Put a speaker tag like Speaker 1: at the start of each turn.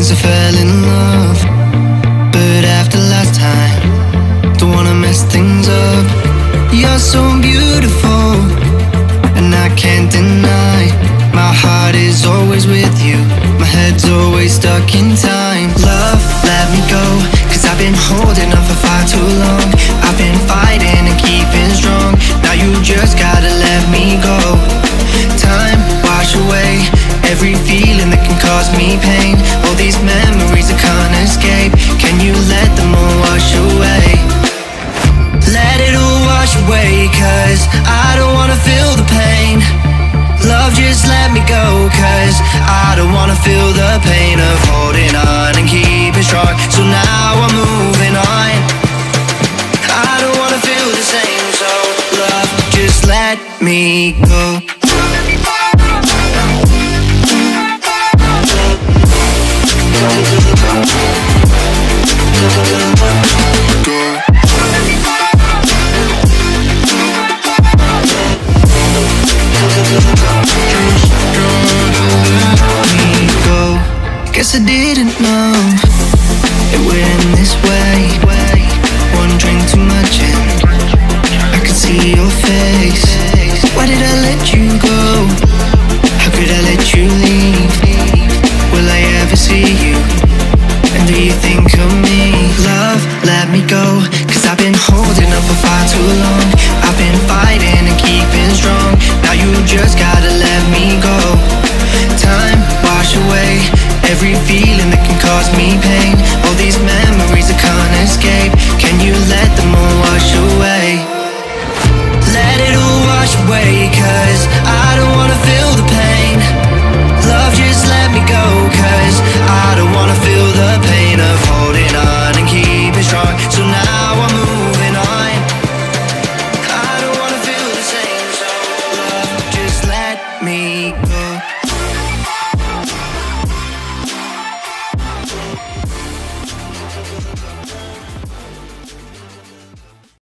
Speaker 1: since I fell in love, but after last time, don't wanna mess things up. You're so beautiful, and I can't deny. My heart is always with you, my head's always stuck in time. Love, let me go, cause I've been holding on for far too long. I've been fighting and keeping strong, now you just gotta let me go. Time, wash away every feeling that can cause me pain. All these memories I can't escape, can you let them all wash away? Let it all wash away, cause I don't wanna feel the pain. Love, just let me go, cause I don't wanna feel the pain of holding on and keeping strong. So now I'm moving on, I don't wanna feel the same. So love, just let me go. Guess I didn't know it would end this way. One drink too much and I could see your face. Why did I let you go? How could I let you leave? Will I ever see you? And do you think of me? Love, let me go, cause I've been holding up for far too long. I've been fighting and keeping strong, now you just gotta let me go. Time, wash away every feeling that can cause me pain. All these memories I can't escape, can you